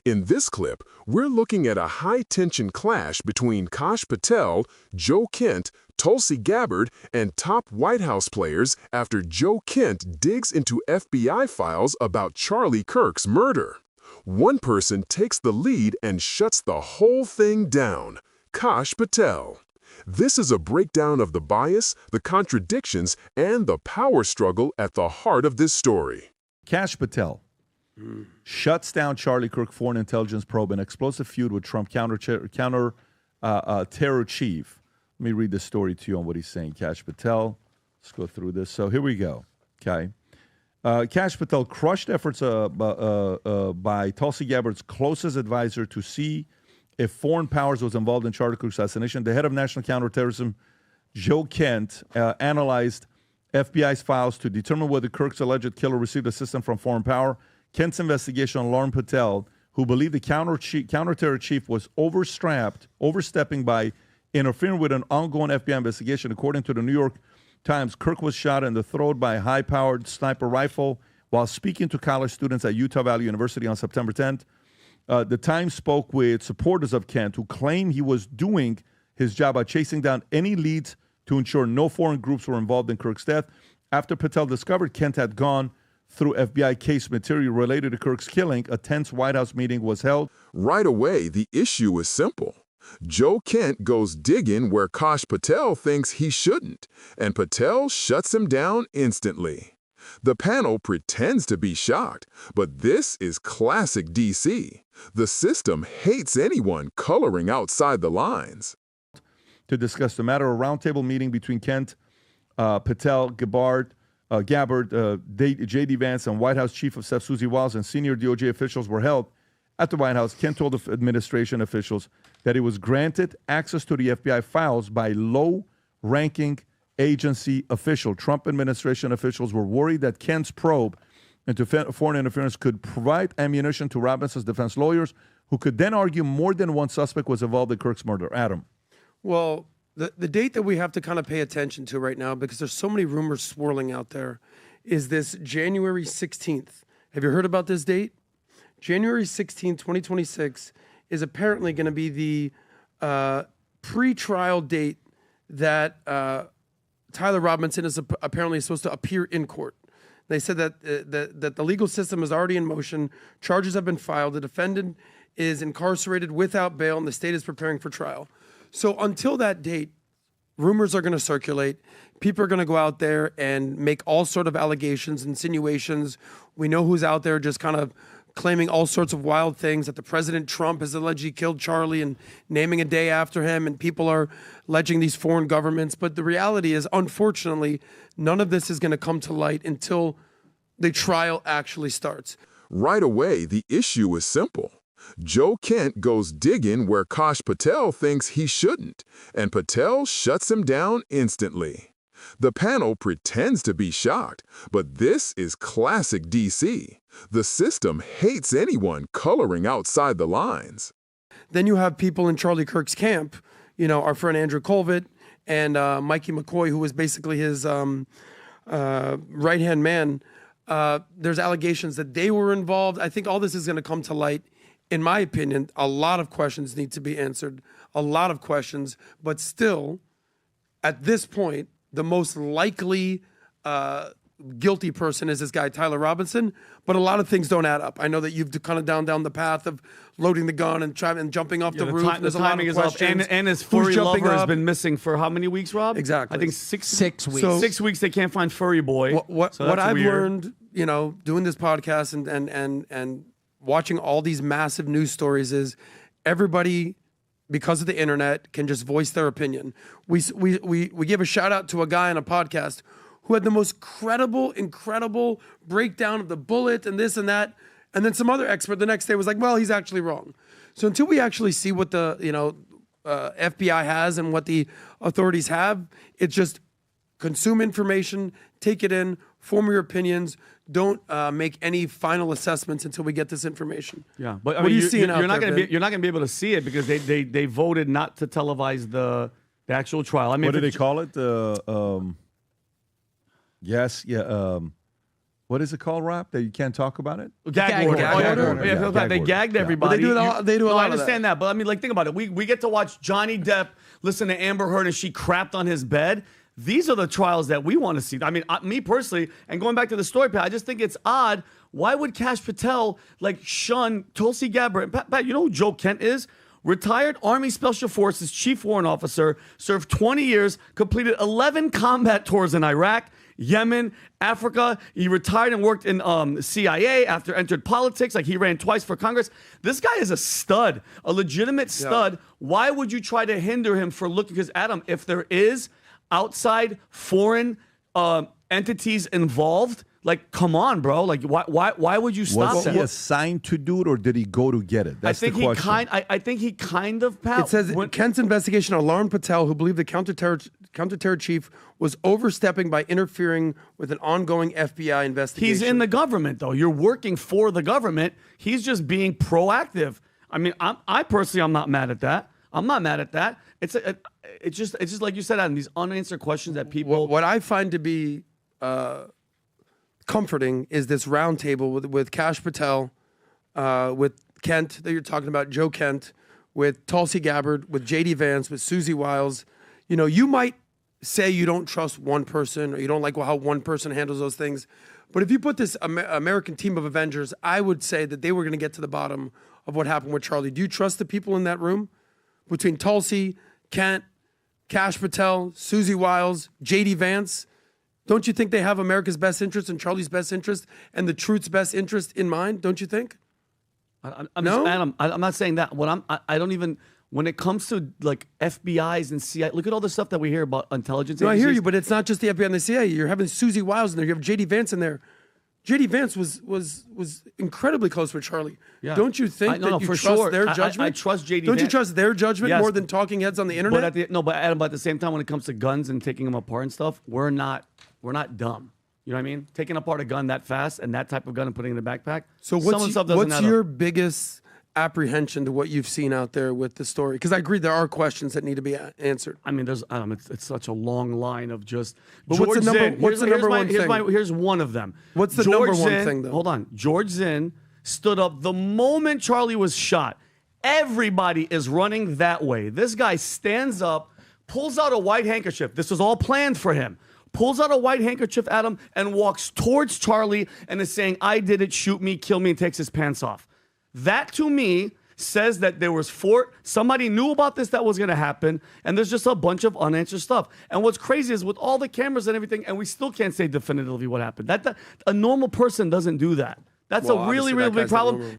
In this clip, we're looking at a high-tension clash between Kash Patel, Joe Kent, Tulsi Gabbard, and top White House players after Joe Kent digs into FBI files about Charlie Kirk's murder. One person takes the lead and shuts the whole thing down: Kash Patel. This is a breakdown of the bias, the contradictions, and the power struggle at the heart of this story. Kash Patel shuts down Charlie Kirk foreign intelligence probe, an explosive feud with Trump counter terror chief. Let me read the story to you on what he's saying. Kash Patel. Let's go through this. So here we go. Okay. Kash Patel crushed efforts by Tulsi Gabbard's closest advisor to see if foreign powers was involved in Charlie Kirk's assassination. The head of national counterterrorism, Joe Kent, analyzed FBI's files to determine whether Kirk's alleged killer received assistance from foreign power. Kent's investigation alarmed Patel, who believed the counterterror chief was overstepping by interfering with an ongoing FBI investigation. According to the New York Times, Kirk was shot in the throat by a high-powered sniper rifle while speaking to college students at Utah Valley University on September 10th. The Times spoke with supporters of Kent who claimed he was doing his job by chasing down any leads to ensure no foreign groups were involved in Kirk's death. After Patel discovered Kent had gone through FBI case material related to Kirk's killing, a tense White House meeting was held. Right away, the issue is simple. Joe Kent goes digging where Kash Patel thinks he shouldn't, and Patel shuts him down instantly. The panel pretends to be shocked, but this is classic DC. The system hates anyone coloring outside the lines. To discuss the matter, a roundtable meeting between Kent, Patel, Gabbard, J.D. Vance, and White House Chief of Staff Susie Wiles and senior DOJ officials were held at the White House. Kent told the administration officials that he was granted access to the FBI files by low-ranking agency official. Trump administration officials were worried that Kent's probe into foreign interference could provide ammunition to Robinson's defense lawyers, who could then argue more than one suspect was involved in Kirk's murder. Adam. Well, the date that we have to kind of pay attention to right now, because there's so many rumors swirling out there, is this January 16th. Have you heard about this date? January 16th, 2026 is apparently going to be the pre-trial date that Tyler Robinson is apparently supposed to appear in court. They said that the legal system is already in motion. Charges have been filed. The defendant is incarcerated without bail, and the state is preparing for trial. So until that date, rumors are going to circulate. People are going to go out there and make all sort of allegations, insinuations. We know who's out there just kind of claiming all sorts of wild things, that the President Trump has allegedly killed Charlie and naming a day after him, and people are alleging these foreign governments. But the reality is, unfortunately, none of this is going to come to light until the trial actually starts. Right away, the issue is simple. Joe Kent goes digging where Kash Patel thinks he shouldn't, and Patel shuts him down instantly. The panel pretends to be shocked, but this is classic DC. The system hates anyone coloring outside the lines. Then you have people in Charlie Kirk's camp, you know, our friend Andrew Colvett and Mikey McCoy, who was basically his right-hand man. There's allegations that they were involved. I think all this is going to come to light. In my opinion, a lot of questions need to be answered, a lot of questions, but still, at this point, the most likely guilty person is this guy, Tyler Robinson, but a lot of things don't add up. I know that you've kind of down the path of loading the gun and jumping off the roof. The timing is up, and his furry lover has been missing for how many weeks, Rob? Exactly. I think 6 weeks. So, 6 weeks they can't find furry boy. What I've learned, you know, doing this podcast and watching all these massive news stories is everybody, because of the internet, can just voice their opinion. We give a shout out to a guy on a podcast who had the most incredible breakdown of the bullet and this and that, and then some other expert the next day was like, well, he's actually wrong. So until we actually see what the FBI has and what the authorities have, it's just consume information, take it in, form your opinions. Don't make any final assessments until we get this information. Yeah, but what are you seeing out there? You're not going to be able to see it because they voted not to televise the actual trial. I mean, what do they call it? What is it called, Rob? That you can't talk about it? Gag order. Gag order. Yeah, Yeah, they gag gagged order. everybody. But they do a No, lot I of that. understand that. But I mean, like, think about it. We get to watch Johnny Depp listen to Amber Heard and she crapped on his bed. These are the trials that we want to see. I mean, me personally, and going back to the story, Pat, I just think it's odd. Why would Kash Patel shun Tulsi Gabbard? Pat, you know who Joe Kent is? Retired Army Special Forces Chief Warrant Officer, served 20 years, completed 11 combat tours in Iraq, Yemen, Africa. He retired and worked in CIA after entered politics. He ran twice for Congress. This guy is a stud, a legitimate stud. Yeah. Why would you try to hinder him for looking? Because, Adam, if there is outside foreign entities involved, come on, bro. Why would you stop Was that? he assigned to do it, or did he go to get it? That's the question. I think he kind of. Pat, it says Kent's investigation alarmed Patel, who believed the counterterror chief was overstepping by interfering with an ongoing FBI investigation. He's in the government, though. You're working for the government. He's just being proactive. I mean, I personally, I'm not mad at that. I'm not mad at that. It's just like you said, Adam. These unanswered questions that people. What I find to be comforting is this roundtable with Kash Patel, with Kent that you're talking about, Joe Kent, with Tulsi Gabbard, with J.D. Vance, with Susie Wiles. You know, you might say you don't trust one person or you don't like how one person handles those things, but if you put this American team of Avengers, I would say that they were going to get to the bottom of what happened with Charlie. Do you trust the people in that room? Between Tulsi, Kent, Kash Patel, Susie Wiles, J.D. Vance, don't you think they have America's best interest and Charlie's best interest and the truth's best interest in mind? Don't you think? No, Adam. I'm not saying that. I don't even. When it comes to FBI's and CIA, look at all the stuff that we hear about intelligence. No, agencies. I hear you, but it's not just the FBI and the CIA. You're having Susie Wiles in there. You have J.D. Vance in there. J.D. Vance was incredibly close with Charlie. Yeah. Don't you think that you trust their judgment? I trust J.D. Don't you trust their judgment more than talking heads on the internet? But Adam, at the same time, when it comes to guns and taking them apart and stuff, we're not dumb. You know what I mean? Taking apart a gun that fast and that type of gun and putting it in a backpack. So what's your biggest apprehension to what you've seen out there with the story? Because I agree there are questions that need to be answered. I mean, there's it's such a long line of just. But what's the number one thing? Here's one of them. What's the number one thing, though? Hold on. George Zinn stood up the moment Charlie was shot. Everybody is running that way. This guy stands up, pulls out a white handkerchief. This was all planned for him. Pulls out a white handkerchief, Adam, and walks towards Charlie and is saying, "I did it, shoot me, kill me," and takes his pants off. That, to me, says that there was somebody knew about this that was going to happen, and there's just a bunch of unanswered stuff. And what's crazy is with all the cameras and everything, and we still can't say definitively what happened. A normal person doesn't do that. That's a really, really big problem.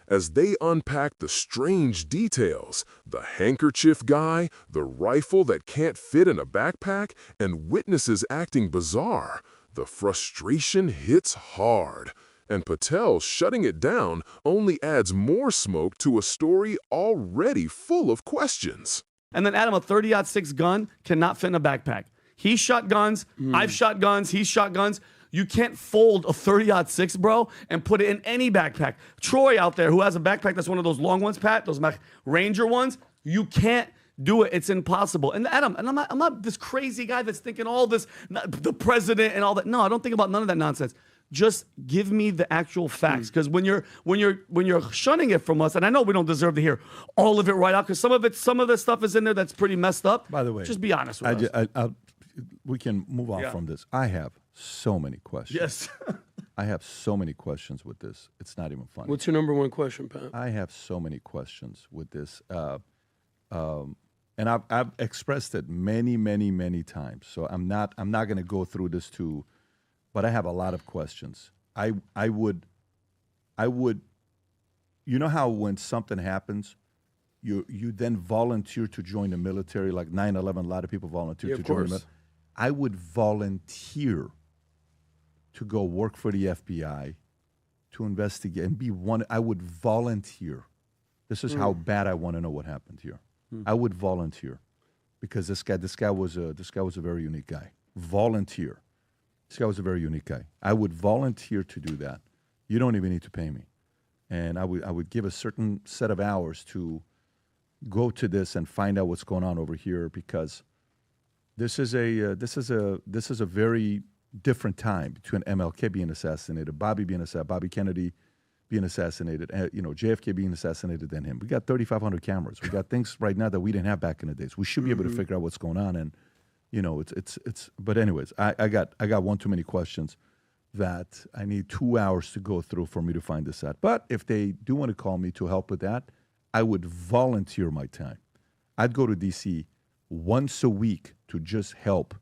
As they unpack the strange details, the handkerchief guy, the rifle that can't fit in a backpack, and witnesses acting bizarre, the frustration hits hard. And Patel shutting it down only adds more smoke to a story already full of questions. And then, Adam, a 30-06 gun cannot fit in a backpack. He shot guns. I've shot guns. He's shot guns. You can't fold a 30-06, bro, and put it in any backpack. Troy out there, who has a backpack that's one of those long ones, Pat, those Ranger ones, you can't do it. It's impossible. And Adam, and I'm not this crazy guy that's thinking all this, the president and all that. No, I don't think about none of that nonsense. Just give me the actual facts, because when you're shunning it from us, and I know we don't deserve to hear all of it right out, because some of the stuff is in there that's pretty messed up. By the way, just be honest with us. We can move on from this. I have so many questions. Yes, I have so many questions with this. It's not even funny. What's your number one question, Pat? I have so many questions with this, and I've expressed it many, many, many times. So I'm not going to go through this too. But I have a lot of questions. I would, you know how when something happens, you then volunteer to join the military, like 9/11, a lot of people volunteer to join the military. I would volunteer to go work for the FBI, to investigate and be one. I would volunteer. This is how bad I want to know what happened here. I would volunteer, because this guy was a very unique guy. Volunteer. This guy was a very unique guy. I would volunteer to do that. You don't even need to pay me, and I would give a certain set of hours to go to this and find out what's going on over here, because this is a very different time between MLK being assassinated, Bobby Kennedy being assassinated, JFK being assassinated, than him. We got 3,500 cameras. We got things right now that we didn't have back in the days. We should be able to figure out what's going on. And it's. But anyways, I got one too many questions that I need 2 hours to go through for me to find this out. But if they do want to call me to help with that, I would volunteer my time. I'd go to D.C. once a week to just help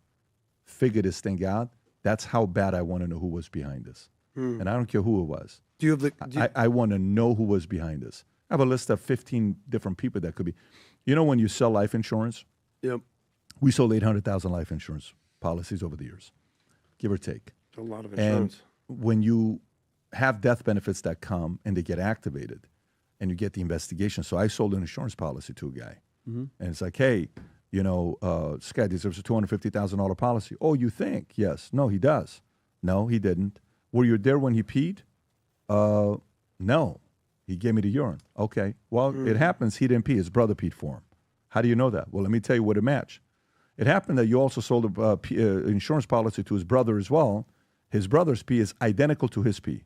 figure this thing out. That's how bad I want to know who was behind this. And I don't care who it was. Do you have the? I want to know who was behind this. I have a list of 15 different people that could be. You know, when you sell life insurance, Yep. we sold 800,000 life insurance policies over the years, give or take. A lot of And insurance. when you have death benefits that come and they get activated and you get the investigation. So I sold an insurance policy to a guy. And it's like, hey, this guy deserves a $250,000 policy. Oh, you think? Yes. No, he does. No, he didn't. Were you there when he peed? No. He gave me the urine. Okay. Well, it happens he didn't pee. His brother peed for him. How do you know that? Well, let me tell you what it matched. It happened that you also sold an insurance policy to his brother as well. His brother's pee is identical to his pee.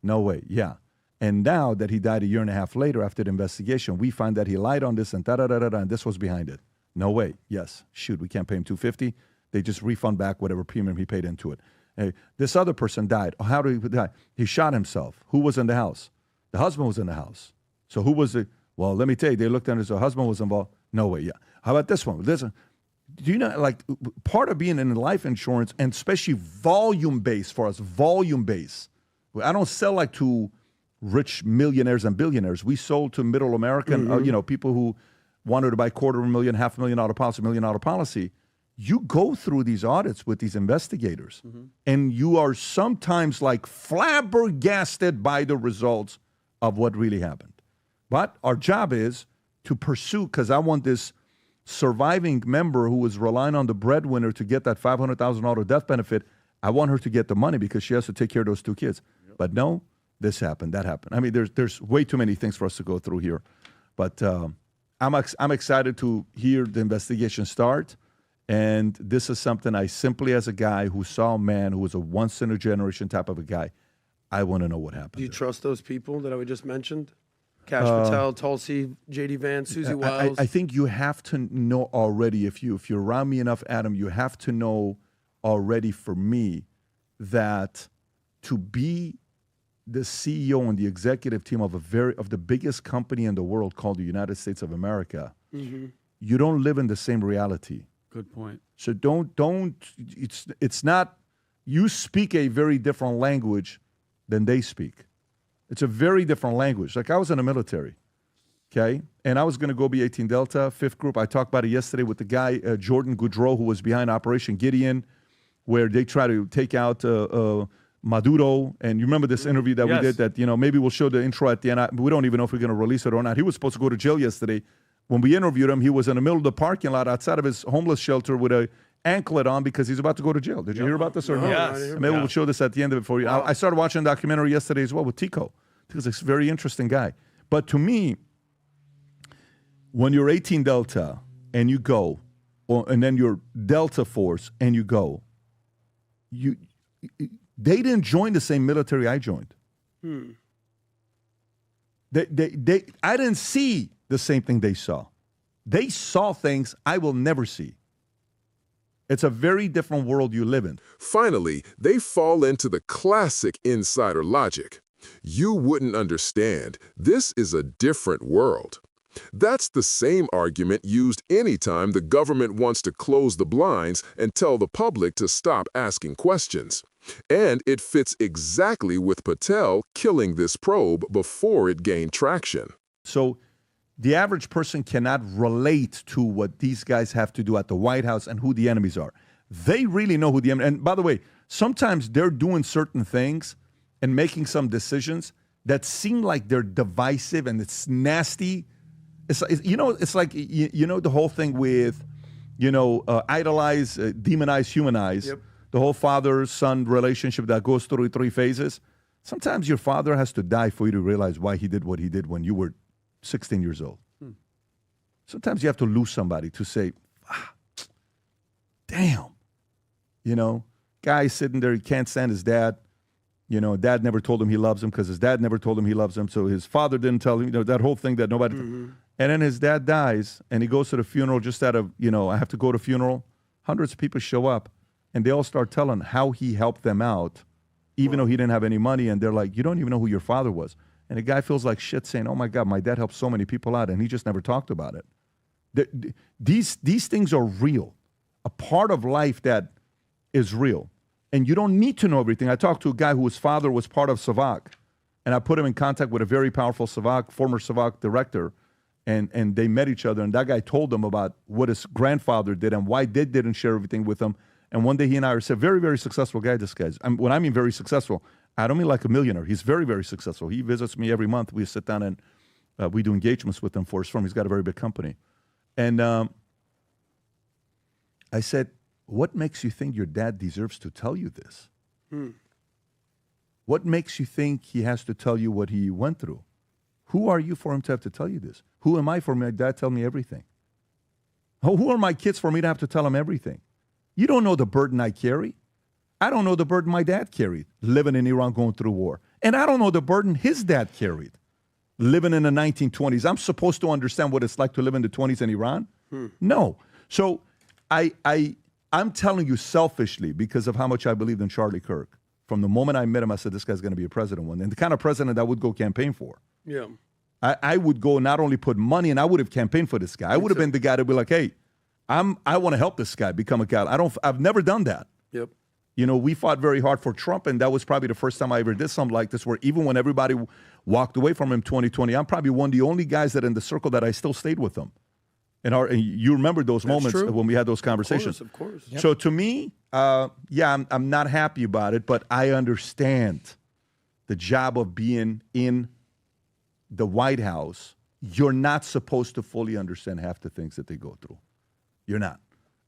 No way. Yeah. And now that he died a year and a half later after the investigation, we find that he lied on this and da-da-da-da-da, and this was behind it. No way. Yes. Shoot, we can't pay him $250. They just refund back whatever premium he paid into it. Hey, this other person died. How did he die? He shot himself. Who was in the house? The husband was in the house. So who was it? Well, let me tell you, they looked at it, so the husband was involved. No way. Yeah. How about this one? Listen, do you know, like, part of being in life insurance, and especially volume-based for us, volume-based. I don't sell like to rich millionaires and billionaires. We sold to middle American, people who wanted to buy $250,000, $500,000 policy, $1 million policy. You go through these audits with these investigators, and you are sometimes like flabbergasted by the results of what really happened. But our job is to pursue, because I want this surviving member who is relying on the breadwinner to get that $500,000 death benefit. I want her to get the money because she has to take care of those two kids. Yep. But no, this happened, that happened. I mean, there's way too many things for us to go through here. But I'm excited to hear the investigation start. And this is something I simply, as a guy who saw a man who was a once-in-a-generation type of a guy, I want to know what happened. Do you trust those people that I just mentioned? Kash Patel, Tulsi, J.D. Vance, Susie Wiles. I think you have to know already, if you're around me enough, Adam, you have to know already, for me, that to be the CEO and the executive team of the biggest company in the world called the United States of America, you don't live in the same reality. Good point. So it's not, you speak a very different language than they speak. It's a very different language. Like, I was in the military, okay? And I was going to go be 18 Delta, 5th Group. I talked about it yesterday with the guy, Jordan Goudreau, who was behind Operation Gideon, where they try to take out Maduro. And you remember this interview that we did that, maybe we'll show the intro at the end. We don't even know if we're going to release it or not. He was supposed to go to jail yesterday. When we interviewed him, he was in the middle of the parking lot outside of his homeless shelter with a anklet on because he's about to go to jail. Did you hear about this or not? Yes. Maybe we'll show this at the end of it for you. I started watching a documentary yesterday as well with Tico, because he's a very interesting guy. But to me, when you're 18 Delta and you go, and then you're Delta Force and you go, they didn't join the same military I joined. I didn't see the same thing they saw. They saw things I will never see. It's a very different world you live in. Finally, they fall into the classic insider logic. You wouldn't understand. This is a different world. That's the same argument used anytime the government wants to close the blinds and tell the public to stop asking questions. And it fits exactly with Patel killing this probe before it gained traction. So the average person cannot relate to what these guys have to do at the White House and who the enemies are. They really know who the enemy. And by the way, sometimes they're doing certain things and making some decisions that seem like they're divisive and it's nasty. It's like the whole thing with, idolize, demonize, humanize. Yep. The whole father-son relationship that goes through 3 phases. Sometimes your father has to die for you to realize why he did what he did when you were 16 years old. Sometimes you have to lose somebody to say, damn, guy sitting there, he can't stand his dad. You know, dad never told him he loves him because his dad never told him he loves him. So his father didn't tell him, you know, that whole thing that nobody. And then his dad dies and he goes to the funeral just out of, you know, I have to go to funeral. Hundreds of people show up and they all start telling how he helped them out, even though he didn't have any money. And they're like, you don't even know who your father was. And the guy feels like shit saying, oh my God, my dad helped so many people out and he just never talked about it. These things are real. A part of life that is real. And you don't need to know everything. I talked to a guy whose father was part of SAVAK, and I put him in contact with a very powerful SAVAK, former SAVAK director, and they met each other, and that guy told him about what his grandfather did and why they didn't share everything with him. And one day he and I said, very, very successful guy, this guy's. When I mean very successful, I don't mean like a millionaire. He's very, very successful. He visits me every month. We sit down and we do engagements with him for his firm. He's got a very big company. And I said, what makes you think your dad deserves to tell you this? What makes you think he has to tell you what he went through? Who are you for him to have to tell you this? Who am I for my dad to tell me everything? Who are my kids for me to have to tell them everything? You don't know the burden I carry. I don't know the burden my dad carried, living in Iran, going through war. And I don't know the burden his dad carried, living in the 1920s. I'm supposed to understand what it's like to live in the 20s in Iran? No. So I'm telling you selfishly because of how much I believed in Charlie Kirk. From the moment I met him, I said, this guy's going to be a president one day. And the kind of president I would go campaign for. Yeah. I would go not only put money, and I would have campaigned for this guy. I would have been the guy to be like, hey, I want to help this guy become a guy. I've never done that. Yep. You know, we fought very hard for Trump, and that was probably the first time I ever did something like this, where even when everybody walked away from him 2020, I'm probably one of the only guys that in the circle that I still stayed with them. And you remember those moments when we had those conversations. Of course. Yep. So to me, I'm not happy about it, but I understand the job of being in the White House. You're not supposed to fully understand half the things that they go through. You're not.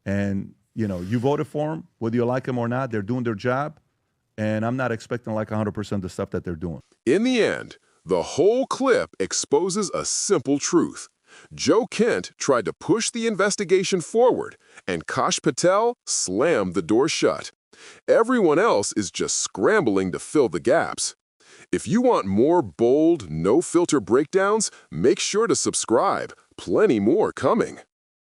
And, you know, you voted for them, whether you like them or not, they're doing their job. And I'm not expecting like 100% of the stuff that they're doing. In the end, the whole clip exposes a simple truth. Joe Kent tried to push the investigation forward, and Kash Patel slammed the door shut. Everyone else is just scrambling to fill the gaps. If you want more bold, no-filter breakdowns, make sure to subscribe. Plenty more coming.